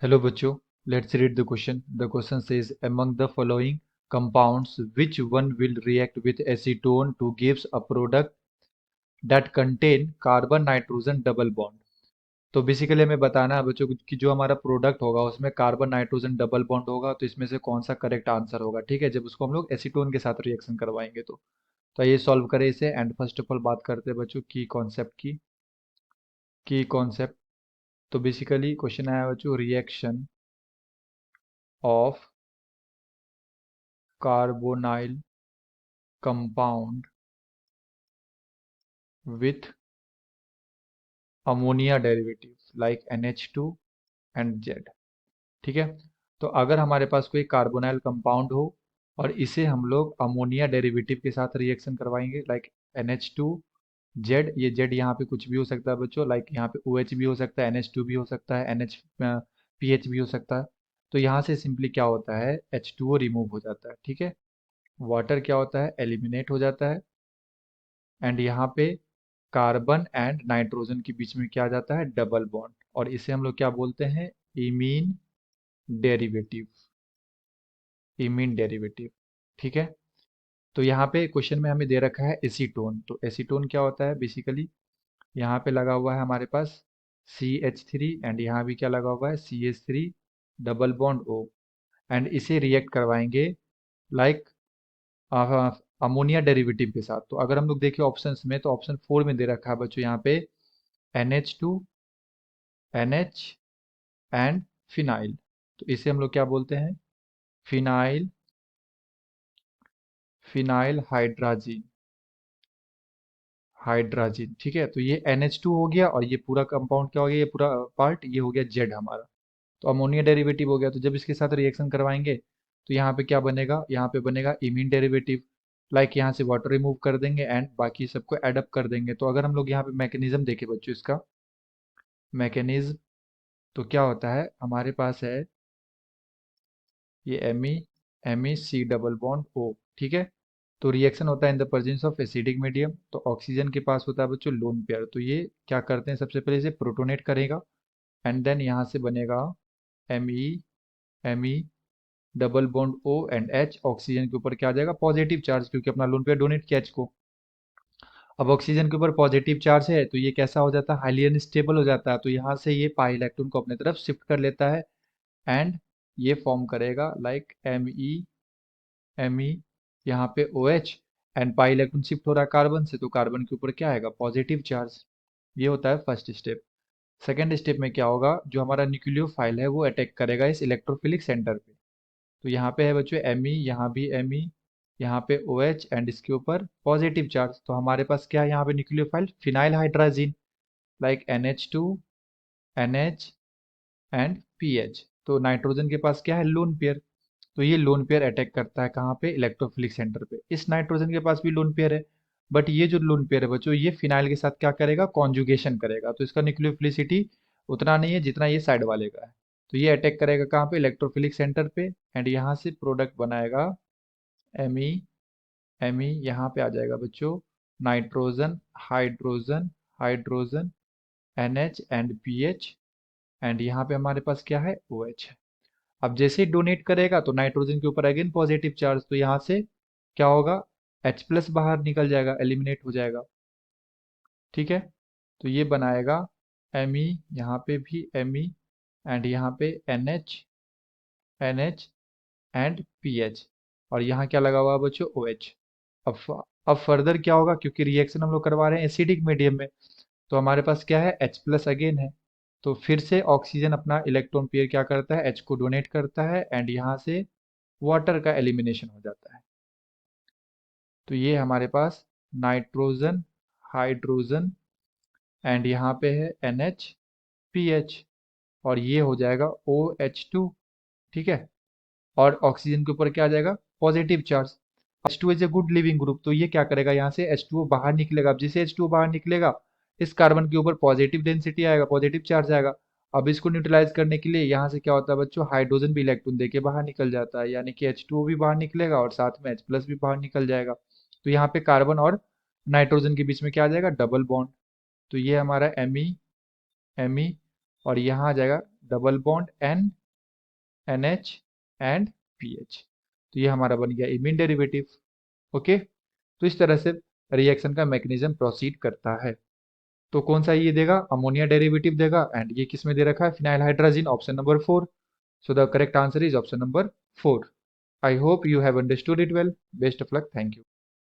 Hello बच्चों, let's read the question. The question says, among the following compounds, which one will react with acetone to gives a product that contain carbon nitrogen double bond? तो basically हमें बताना है बच्चों कि जो हमारा product होगा उसमें कार्बन नाइट्रोजन डबल बॉन्ड होगा, तो इसमें से कौन सा करेक्ट आंसर होगा। ठीक है, जब उसको हम लोग एसीटोन के साथ रिएक्शन करवाएंगे तो ये सॉल्व करें इसे। एंड फर्स्ट ऑफ ऑल बात करते हैं बच्चों की कॉन्सेप्ट। तो बेसिकली क्वेश्चन आया बच्चों, reaction of carbonyl compound with ammonia derivative like NH2 and Z। ठीक है, तो अगर हमारे पास कोई कार्बोनाइल कंपाउंड हो और इसे हम लोग अमोनिया डेरिवेटिव के साथ रिएक्शन करवाएंगे लाइक NH2 Z। ये Z यहाँ पे कुछ भी हो सकता है बच्चों, लाइक यहाँ पे OH भी हो सकता है, NH2 भी हो सकता है, PH भी हो सकता है। तो यहाँ से सिंपली क्या होता है, H2O रिमूव हो जाता है। ठीक है, वाटर क्या होता है, एलिमिनेट हो जाता है। एंड यहाँ पे कार्बन एंड नाइट्रोजन के बीच में क्या आ जाता है, डबल बॉन्ड, और इसे हम लोग क्या बोलते हैं, इमीन डेरिवेटिव। Imine derivative. ठीक है, तो यहाँ पे क्वेश्चन में हमें दे रखा है एसीटोन। तो एसीटोन क्या होता है, बेसिकली यहाँ पे लगा हुआ है हमारे पास CH3, एंड यहाँ भी क्या लगा हुआ है, CH3 double bond O। And इसे रिएक्ट करवाएंगे लाइक अमोनिया डेरिवेटिव के साथ। तो अगर हम लोग देखें ऑप्शंस में, तो ऑप्शन 4 में दे रखा है बच्चों यहाँ पे NH2, NH एंड फिनाइल। तो इसे हम लोग क्या बोलते हैं, फिनाइल फिनाइल हाइड्राजीन। हाइड्राजीन, ठीक है। तो ये NH2 हो गया, और ये पूरा कंपाउंड क्या हो गया, ये पूरा पार्ट ये हो गया जेड हमारा। तो अमोनिया डेरिवेटिव हो गया। तो जब इसके साथ रिएक्शन करवाएंगे तो यहाँ पे क्या बनेगा, यहाँ पे बनेगा इमीन डेरिवेटिव। लाइक यहाँ से वाटर रिमूव कर देंगे एंड बाकी सबको एडअप कर देंगे। तो अगर हम लोग यहाँ पे मैकेनिज्म देखें बच्चों, इसका मैकेनिज्म, तो क्या होता है, हमारे पास है ये Me डबल बॉन्ड O। ठीक है, तो रिएक्शन होता है in the presence of acidic medium. तो ऑक्सीजन के पास होता है बच्चों लोन पेयर। तो ये क्या करते हैं, सबसे पहले इसे प्रोटोनेट करेगा एंड देन यहाँ से बनेगा Me double bond O and H। Oxygen के ऊपर क्या आ जाएगा, पॉजिटिव चार्ज, क्योंकि अपना लोन पेयर डोनेट किया H को। अब ऑक्सीजन के ऊपर पॉजिटिव चार्ज है तो ये कैसा हो जाता है, हाईली अनस्टेबल हो जाता है। तो यहाँ से ये पाई इलेक्ट्रॉन को अपने तरफ शिफ्ट कर लेता है एंड ये फॉर्म करेगा लाइक Me यहाँ पे OH, and pi electron shift हो रहा है कार्बन से, तो कार्बन के ऊपर क्या आएगा, पॉजिटिव चार्ज। ये होता है फर्स्ट स्टेप। सेकेंड स्टेप में क्या होगा, जो हमारा न्यूक्लियोफाइल है वो अटैक करेगा इस इलेक्ट्रोफिलिक सेंटर पे। तो यहाँ पे है बच्चों Me, यहाँ भी Me, यहाँ पे OH एंड इसके ऊपर पॉजिटिव चार्ज। तो हमारे पास क्या है यहाँ पे, nucleophile phenyl hydrazine like NH2, NH and PH। तो नाइट्रोजन के पास क्या है, लोन पेयर। तो ये लोन पेयर अटैक करता है कहाँ पे, इलेक्ट्रोफिलिक सेंटर पे। इस नाइट्रोजन के पास भी लोन पेयर है, बट ये जो लोन पेयर है बच्चों, ये फिनाइल के साथ क्या करेगा, कॉन्जुगेशन करेगा। तो इसका न्यूक्लियोफिलिसिटी उतना नहीं है जितना ये साइड वाले का है। तो ये अटैक करेगा कहाँ पे, इलेक्ट्रोफिलिक सेंटर पे, एंड यहाँ से प्रोडक्ट बनाएगा Me। Me यहाँ पे आ जाएगा बच्चों, nitrogen, hydrogen, hydrogen, NH and PH, and यहाँ पे हमारे पास क्या है, OH है। अब जैसे ही डोनेट करेगा तो नाइट्रोजन के ऊपर अगेन पॉजिटिव चार्ज, तो यहाँ से क्या होगा, H प्लस बाहर निकल जाएगा, एलिमिनेट हो जाएगा। ठीक है, तो ये बनाएगा Me, यहाँ पे भी Me, एंड यहाँ पे NH एंड PH, और यहाँ क्या लगा हुआ है बच्चों, OH। अब अब फर्दर क्या होगा, क्योंकि रिएक्शन हम लोग करवा रहे हैं एसिडिक मीडियम में, तो हमारे पास क्या है, H प्लस अगेन है। तो फिर से ऑक्सीजन अपना इलेक्ट्रॉन पेयर क्या करता है, H को डोनेट करता है, एंड यहाँ से वाटर का एलिमिनेशन हो जाता है। तो ये हमारे पास नाइट्रोजन, हाइड्रोजन, एंड यहाँ पे है NH, PH, और ये हो जाएगा OH2। ठीक है, और ऑक्सीजन के ऊपर क्या आ जाएगा, positive charge. H2 is a good leaving group, तो ये क्या करेगा, यहाँ से H2O बाहर निकलेगा। अब जैसे H2O बाहर निकलेगा, इस कार्बन के ऊपर पॉजिटिव डेंसिटी आएगा, पॉजिटिव चार्ज आएगा। अब इसको न्यूट्रलाइज करने के लिए यहाँ से क्या होता है बच्चों, हाइड्रोजन भी इलेक्ट्रॉन देके बाहर निकल जाता है, यानी कि H2O भी बाहर निकलेगा और साथ में H प्लस भी बाहर निकल जाएगा। तो यहाँ पे कार्बन और नाइट्रोजन के बीच में क्या आ जाएगा, डबल बॉन्ड। तो ये हमारा Me, और यहाँ आ जाएगा double bond N NH and PH। तो ये हमारा बन गया इमीन डेरिवेटिव। ओके, तो इस तरह से रिएक्शन का मैकेनिज्म प्रोसीड करता है। तो कौन सा ये देगा, अमोनिया डेरिवेटिव देगा, एंड ये किस में दे रखा है, phenyl hydrazine, option number 4। So the correct answer is option number 4। I hope you have understood it well. Best of luck. Thank you.